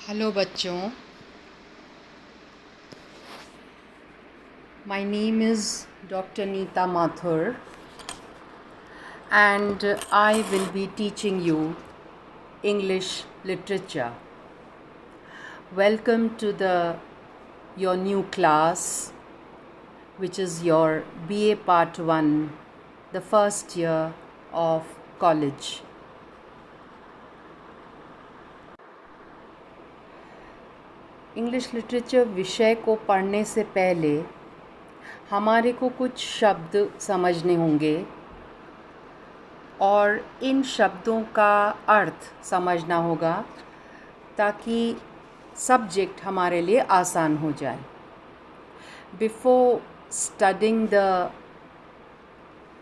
Hello बच्चों, my name is doctor Neeta Mathur and I will be teaching you English literature. Welcome to your new class, which is your BA Part 1, the first year of college. English literature विषय को पढ़ने से पहले हमारे को कुछ शब्द समझने होंगे और इन शब्दों का अर्थ समझना होगा ताकि सब्जेक्ट हमारे लिए आसान हो जाए. Before studying the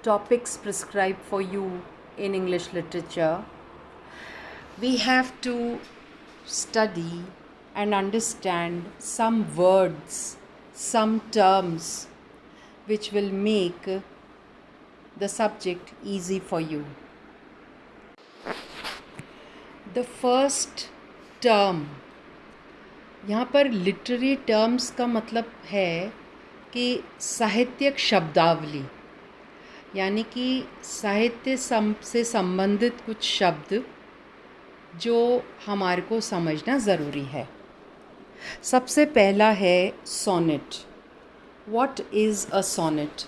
topics prescribe for you in English literature, we have to study and understand some words, some terms which will make the subject easy for you. The first term, यहाँ पर literary terms का मतलब है कि साहित्यिक शब्दावली, यानी कि साहित्य से संबंधित कुछ शब्द जो हमारे को समझना ज़रूरी है. सबसे पहला है sonnet. What is a sonnet?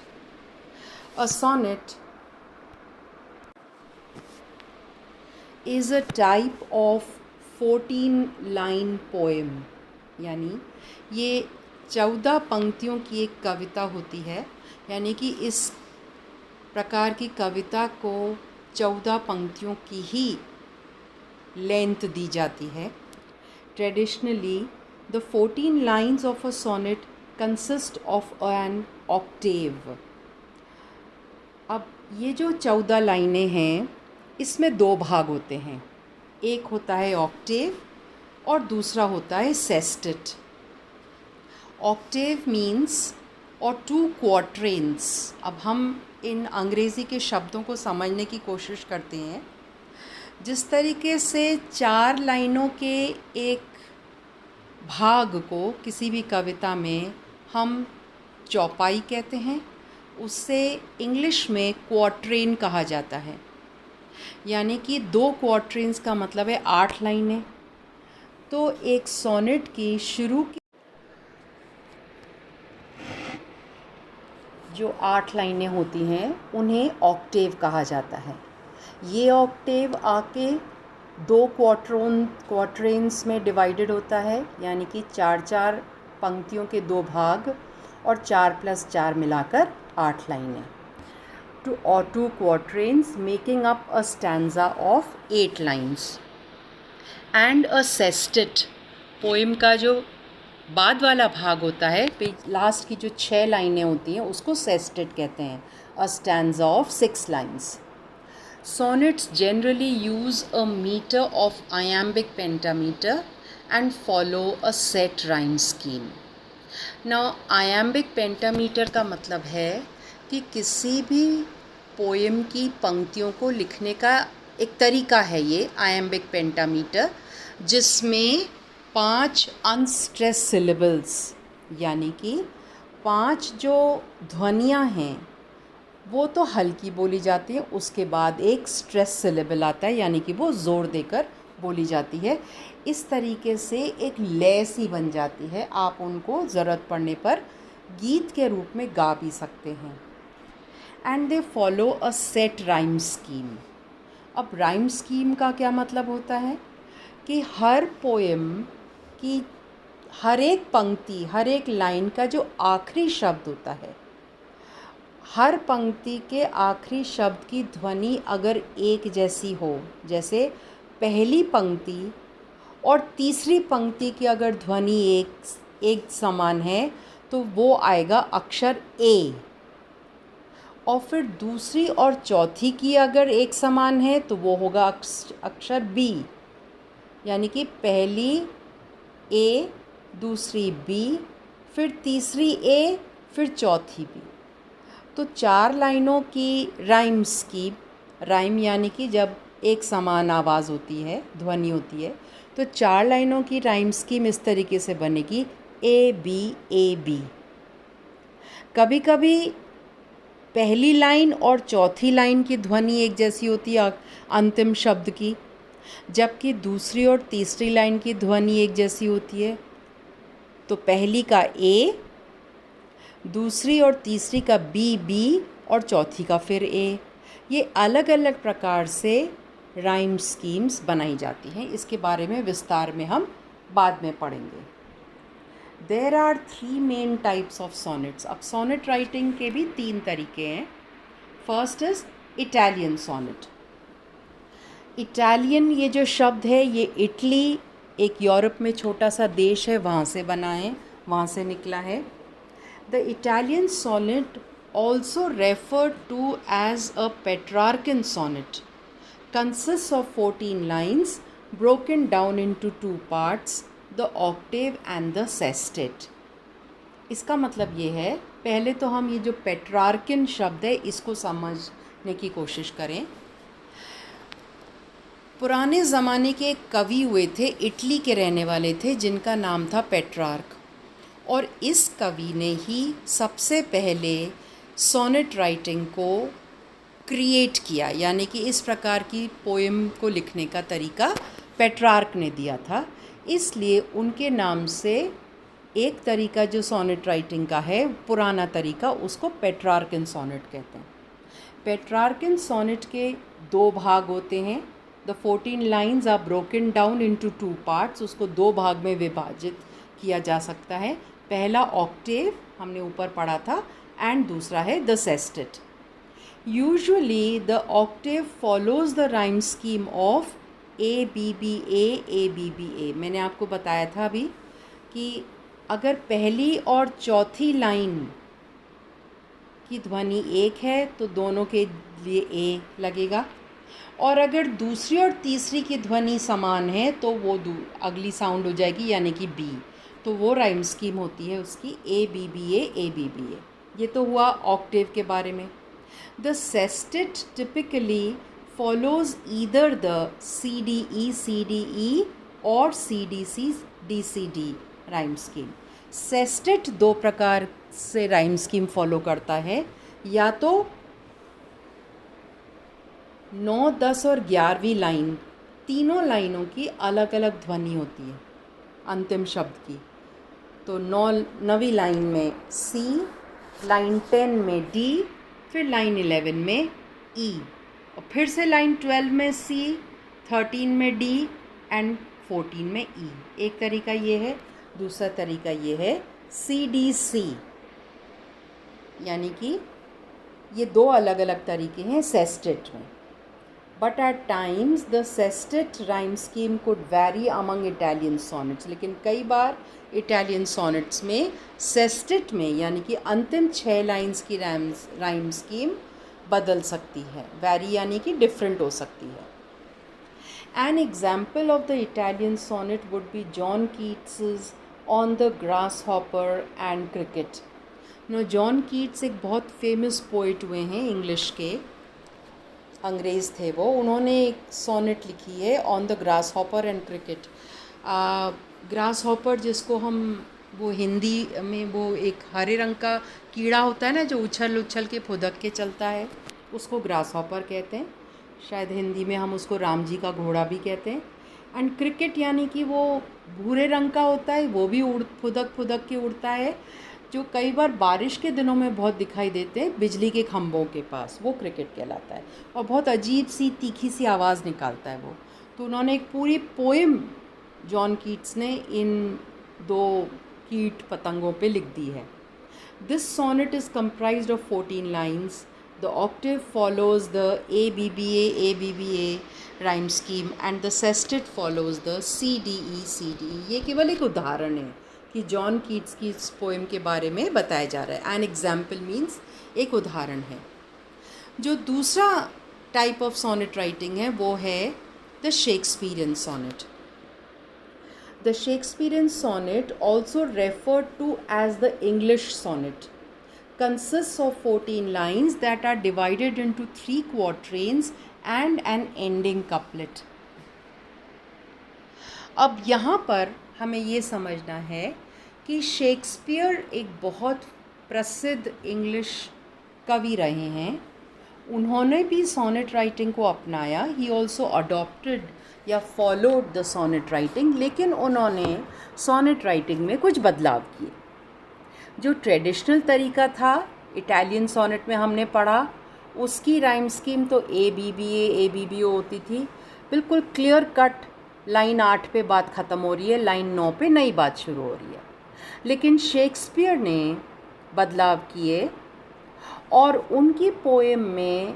A sonnet is a type of 14-line poem. यानी ये 14 पंक्तियों की एक कविता होती है, यानी कि इस प्रकार की कविता को 14 पंक्तियों की ही लेंथ दी जाती है. Traditionally, the 14 lines of a sonnet consist of an octave. अब ये जो 14 लाइनें हैं, इसमें दो भाग होते हैं. एक होता है ऑक्टेव और दूसरा होता है सेस्टेट. ऑक्टेव मीन्स और 2 क्वार्ट्रेन्स. अब हम इन अंग्रेज़ी के शब्दों को समझने की कोशिश करते हैं. जिस तरीके से 4 लाइनों के एक भाग को किसी भी कविता में हम चौपाई कहते हैं, उससे इंग्लिश में क्वार्ट्रेन कहा जाता है. यानी कि 2 क्वार्ट्रेन्स का मतलब है 8 लाइनें. तो एक सोनेट की शुरू की जो 8 लाइनें होती हैं उन्हें ऑक्टेव कहा जाता है. ये ऑक्टेव आके 2 क्वार्ट्रेन्स में डिवाइडेड होता है, यानी कि 4-4 पंक्तियों के 2 भाग और 4 + 4 मिलाकर 8 लाइनें. 2 quatrains making up a stanza of 8 lines. And a sestet, poem का जो बाद वाला भाग होता है, लास्ट की जो 6 लाइनें होती हैं उसको सेस्टेट कहते हैं. A stanza of 6 lines. Sonnets generally use a meter of iambic pentameter and follow a set rhyme scheme. Now, iambic pentameter का मतलब है कि किसी भी पोएम की पंक्तियों को लिखने का एक तरीका है ये iambic pentameter, जिसमें 5 अनस्ट्रेस सिलेबल्स, यानी कि 5 जो ध्वनियाँ हैं वो तो हल्की बोली जाती है, उसके बाद एक स्ट्रेस सिलेबल आता है, यानी कि वो ज़ोर देकर बोली जाती है. इस तरीके से एक लय सी बन जाती है. आप उनको ज़रूरत पड़ने पर गीत के रूप में गा भी सकते हैं. And they follow a set rhyme scheme. अब राइम स्कीम का क्या मतलब होता है कि हर पोएम की हर एक पंक्ति, हर एक लाइन का जो आखिरी शब्द होता है, हर पंक्ति के आखिरी शब्द की ध्वनि अगर एक जैसी हो, जैसे पहली पंक्ति और तीसरी पंक्ति की अगर ध्वनि एक समान है तो वो आएगा अक्षर ए. और फिर दूसरी और चौथी की अगर एक समान है तो वो होगा अक्षर बी. यानी कि पहली ए, दूसरी बी, फिर तीसरी ए, फिर चौथी बी. तो 4 लाइनों की राइम स्कीम, राइम यानी कि जब एक समान आवाज़ होती है, ध्वनि होती है। तो 4 लाइनों की राइम स्कीम इस तरीके से बनेगी ए बी ए बी। कभी कभी पहली लाइन और चौथी लाइन की ध्वनि एक जैसी होती है अंतिम शब्द की, जबकि दूसरी और तीसरी लाइन की ध्वनि एक जैसी होती है। तो पहली का ए, दूसरी और तीसरी का बी बी और चौथी का फिर ए। ये अलग अलग प्रकार से राइम स्कीम्स बनाई जाती हैं। इसके बारे में विस्तार में हम बाद में पढ़ेंगे। There are 3 main types of sonnets. अब सॉनेट राइटिंग के भी 3 तरीके हैं। First is Italian sonnet. Italian ये जो शब्द है ये इटली, एक यूरोप में छोटा सा देश है, वहाँ से बना है, वहाँ से निकला है। The Italian sonnet also referred to as a Petrarchan sonnet consists of 14 lines broken down into 2 parts, the octave and the sestet. इसका मतलब ये है, पहले तो हम ये जो पेट्रार्किन शब्द है इसको समझने की कोशिश करें। पुराने ज़माने के एक कवि हुए थे, इटली के रहने वाले थे, जिनका नाम था पेट्रार्क, और इस कवि ने ही सबसे पहले सोनेट राइटिंग को क्रिएट किया, यानी कि इस प्रकार की पोएम को लिखने का तरीका पेट्रार्क ने दिया था। इसलिए उनके नाम से एक तरीका जो सोनेट राइटिंग का है, पुराना तरीका, उसको पेट्रार्कन सोनेट कहते हैं। पेट्रार्कन सोनेट के 2 भाग होते हैं। The 14 lines are broken down into 2 parts. उसको 2 भाग में विभाजित किया जा सकता है। पहला ऑक्टेव हमने ऊपर पढ़ा था, एंड दूसरा है the sestet. Usually the octave follows the rhyme scheme of A B B A B B A. मैंने आपको बताया था अभी कि अगर पहली और चौथी लाइन की ध्वनि एक है तो दोनों के लिए ए लगेगा, और अगर दूसरी और तीसरी की ध्वनि समान है तो वो अगली साउंड हो जाएगी, यानी कि बी। तो वो राइम स्कीम होती है उसकी A B B A B B A. ये तो हुआ ऑक्टेव के बारे में। The sestet typically follows either the C D E और C D C D rhyme scheme. Sestet 2 प्रकार से राइम स्कीम फॉलो करता है, या तो 9, 10 और 11वीं लाइन, तीनों लाइनों की अलग अलग ध्वनि होती है अंतिम शब्द की। तो 9वीं लाइन में सी, लाइन 10 में डी, फिर लाइन 11 में ई, और फिर से लाइन 12 में सी, 13 में डी एंड 14 में ई। एक तरीका ये है। दूसरा तरीका ये है सी डी सी, यानी कि ये 2 अलग अलग तरीके हैं सेस्टेट में। But at times the sestet rhyme scheme could vary among Italian sonnets. लेकिन कई बार इटालियन सॉनेट्स में सेस्टेट में, यानी कि अंतिम 6 लाइन्स की राइम स्कीम बदल सकती है, वैरी यानी कि डिफरेंट हो सकती है। An example of the Italian sonnet would be John Keats on the grasshopper and cricket. John Keats एक बहुत फेमस पोइट हुए हैं इंग्लिश के, अंग्रेज़ थे वो। उन्होंने एक सोनेट लिखी है on the grasshopper and cricket. Grass hopper जिसको हम वो हिंदी में वो एक हरे रंग का कीड़ा होता है ना, जो उछल उछल के फुदक के चलता है, उसको ग्रास हॉपर कहते हैं। शायद हिंदी में हम उसको राम जी का घोड़ा भी कहते हैं। एंड क्रिकेट यानी कि वो भूरे रंग का होता है, वो भी फुदक के उड़ता है, जो कई बार बारिश के दिनों में बहुत दिखाई देते हैं बिजली के खंभों के पास, वो क्रिकेट कहलाता है। और बहुत अजीब सी तीखी सी आवाज़ निकालता है वो। तो उन्होंने एक पूरी पोएम जॉन कीट्स ने इन 2 कीट पतंगों पे लिख दी है। This sonnet is comprised of 14 lines. The octave follows the ABBA rhyme scheme and the sestet follows the CDE। ये केवल एक उदाहरण है कि जॉन कीट्स की इस पोएम के बारे में बताया जा रहा है। एन एग्जाम्पल मीन्स एक उदाहरण है। जो दूसरा टाइप ऑफ सोनेट राइटिंग है वो है the Shakespearean sonnet. The Shakespearean sonnet, also referred to as the English sonnet, consists of 14 lines that are divided into 3 quatrains and an ending couplet. अब यहाँ पर हमें ये समझना है कि शेक्सपियर एक बहुत प्रसिद्ध इंग्लिश कवि रहे हैं. उन्होंने भी सोनेट राइटिंग को अपनाया. ही ऑल्सो अडॉप्टेड या फॉलोड द सोनेट राइटिंग, लेकिन उन्होंने सोनेट राइटिंग में कुछ बदलाव किए. जो ट्रेडिशनल तरीका था, इटालियन सोनेट में हमने पढ़ा, उसकी राइम स्कीम तो ABBA होती थी. बिल्कुल क्लियर कट, लाइन 8 पे बात ख़त्म हो रही है, लाइन 9 पे नई बात शुरू हो रही है. लेकिन शेक्सपियर ने बदलाव किए और उनकी पोएम में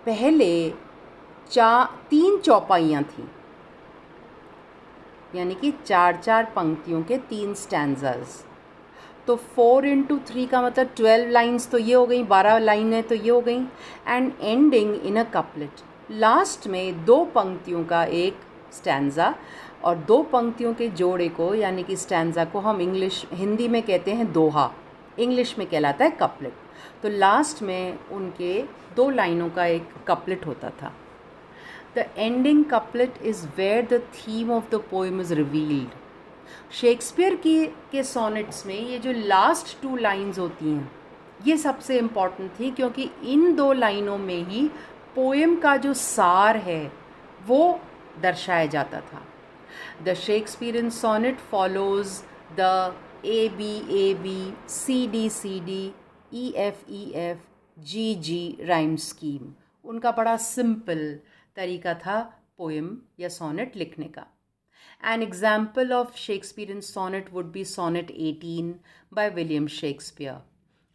पहले 3 चौपाइयाँ थीं, यानी कि 4 पंक्तियों के 3 स्टैंजास. तो 4 × 3 का मतलब 12 लाइन्स तो ये हो गई, 12 लाइनें तो ये हो गई. And ending in a couplet, last में 2 पंक्तियों का एक स्टैंजा और 2 पंक्तियों के जोड़े को, यानी कि स्टैंजा को हम हिंदी में कहते हैं दोहा, इंग्लिश में कहलाता है कपलेट. तो लास्ट में उनके 2 लाइनों का एक कपलेट होता था. The ending couplet is where the theme of the poem is revealed. Shakespeare के सोनेट्स में ये जो लास्ट 2 लाइन्स होती हैं, ये सबसे इम्पॉर्टेंट थी, क्योंकि इन 2 लाइनों में ही पोएम का जो सार है वो दर्शाया जाता था. The Shakespearean sonnet follows the ABAB CD EFEF GG rhyme scheme. उनका बड़ा सिंपल तरीका था पोएम या सोनेट लिखने का. An example of Shakespearean sonnet would be Sonnet 18 by William Shakespeare.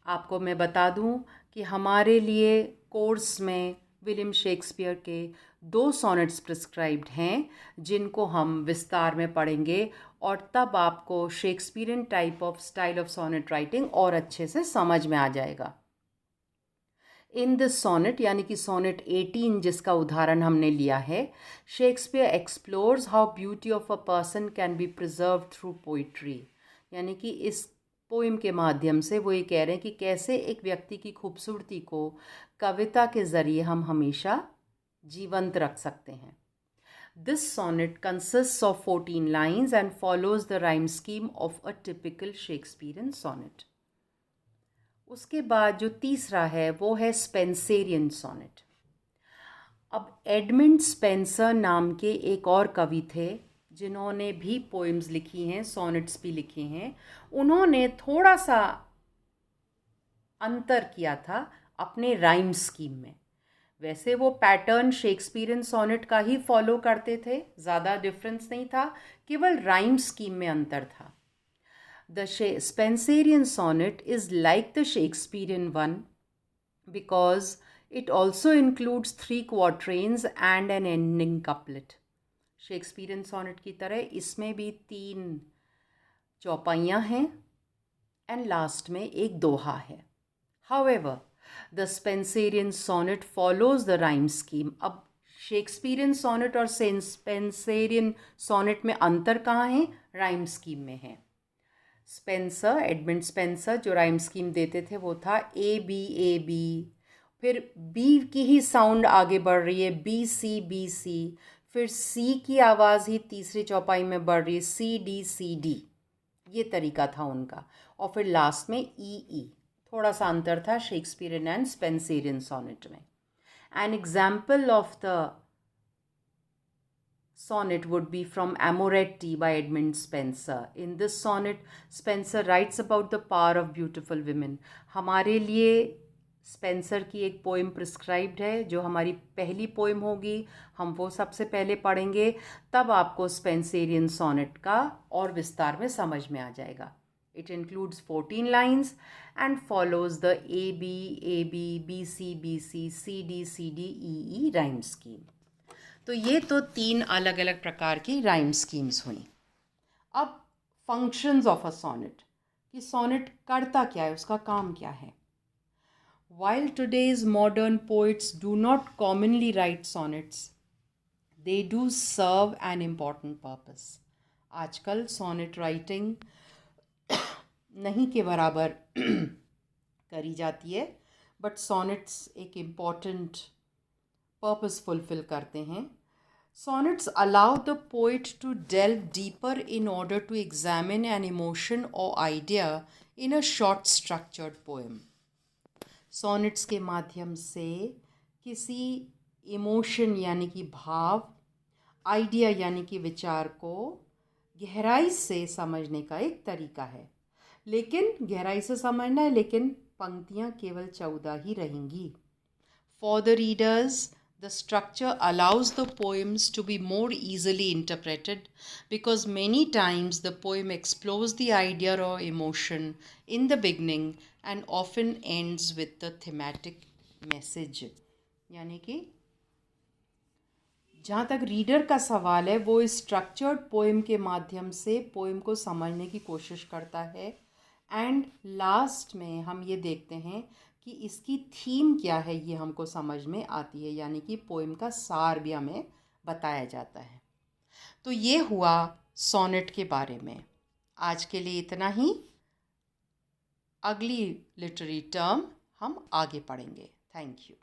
आपको मैं बता दूं कि हमारे लिए कोर्स में विलियम शेक्सपियर के 2 सॉनेट्स प्रिस्क्राइब्ड हैं, जिनको हम विस्तार में पढ़ेंगे, और तब आपको Shakespearean type of style of sonnet writing और अच्छे से समझ में आ जाएगा. इन दिस सोनेट, यानी कि सोनेट 18 जिसका उदाहरण हमने लिया है, Shakespeare explores how beauty of a person can be preserve through poetry. यानी कि इस पोइम के माध्यम से वो ये कह रहे हैं कि कैसे एक व्यक्ति की खूबसूरती को कविता के ज़रिए हम हमेशा जीवंत रख सकते हैं. This sonnet consists of 14 lines and follows the rhyme scheme of a typical Shakespearean sonnet. उसके बाद जो तीसरा है वो है स्पेंसेरियन सोनेट. अब एडमंड स्पेंसर नाम के एक और कवि थे जिन्होंने भी पोएम्स लिखी हैं, सोनेट्स भी लिखे हैं. उन्होंने थोड़ा सा अंतर किया था अपने राइम स्कीम में. वैसे वो पैटर्न शेक्सपियरियन सोनेट का ही फॉलो करते थे, ज़्यादा डिफरेंस नहीं था, केवल राइम स्कीम में अंतर था. The Spenserian sonnet is like the Shakespearean one because it also includes 3 quatrains and an ending couplet. Shakespearean sonnet की तरह इसमें भी 3 चौपाइयाँ हैं and last में एक दोहा है. However, the Spenserian sonnet follows the rhyme scheme. अब शेक्सपियरियन सोनेट और स्पेंसरियन सोनेट में अंतर कहाँ है? राइम स्कीम में है. स्पेंसर, एडमंड स्पेंसर जो राइम स्कीम देते थे वो था ABAB, फिर B की ही साउंड आगे बढ़ रही है BCBC, फिर C की आवाज़ ही तीसरी चौपाई में बढ़ रही है CD, ये तरीका था उनका, और फिर लास्ट में EE. थोड़ा सा अंतर था शेक्सपियरियन एंड स्पेंसरियन सोनेट में. N example of the sonnet would be from Amoretti by Edmund Spenser. In this sonnet, Spenser writes about the power of beautiful women. हमारे लिए स्पेंसर की एक पोएम प्रिस्क्राइब्ड है जो हमारी पहली पोएम होगी, हम वो सबसे पहले पढ़ेंगे, तब आपको स्पेंसेरियन सोनेट का और विस्तार में समझ में आ जाएगा. It includes 14 lines and follows the ABAB BCBC CD EE rhyme scheme. तो ये तो 3 अलग अलग प्रकार की राइम स्कीम्स हुई. अब फंक्शंस ऑफ अ सोनेट, कि सोनेट करता क्या है, उसका काम क्या है. While today's modern poets do not commonly write sonnets, they do serve an important purpose. आजकल सोनेट राइटिंग नहीं के बराबर करी जाती है, बट सोनेट्स एक इम्पॉर्टेंट पर्पस फुलफिल करते हैं। Sonnets allow the poet to delve deeper in order to examine an emotion or idea in a short structured poem. Sonnets के माध्यम से किसी इमोशन यानी कि भाव, आइडिया यानी कि विचार को गहराई से समझने का एक तरीका है। लेकिन गहराई से समझना है, लेकिन पंक्तियाँ केवल 14 ही रहेंगी। For the readers, the structure allows the poems to be more easily interpreted because many times the poem explores the idea or emotion in the beginning and often ends with the thematic message. यानी कि जहाँ तक reader का सवाल है, वो इस structured poem के माध्यम से पोएम को समझने की कोशिश करता है एंड लास्ट में हम ये देखते हैं कि इसकी थीम क्या है, ये हमको समझ में आती है, यानी कि पोएम का सार भी हमें बताया जाता है। तो ये हुआ सोनेट के बारे में। आज के लिए इतना ही। अगली लिटरेरी टर्म हम आगे पढ़ेंगे। Thank you.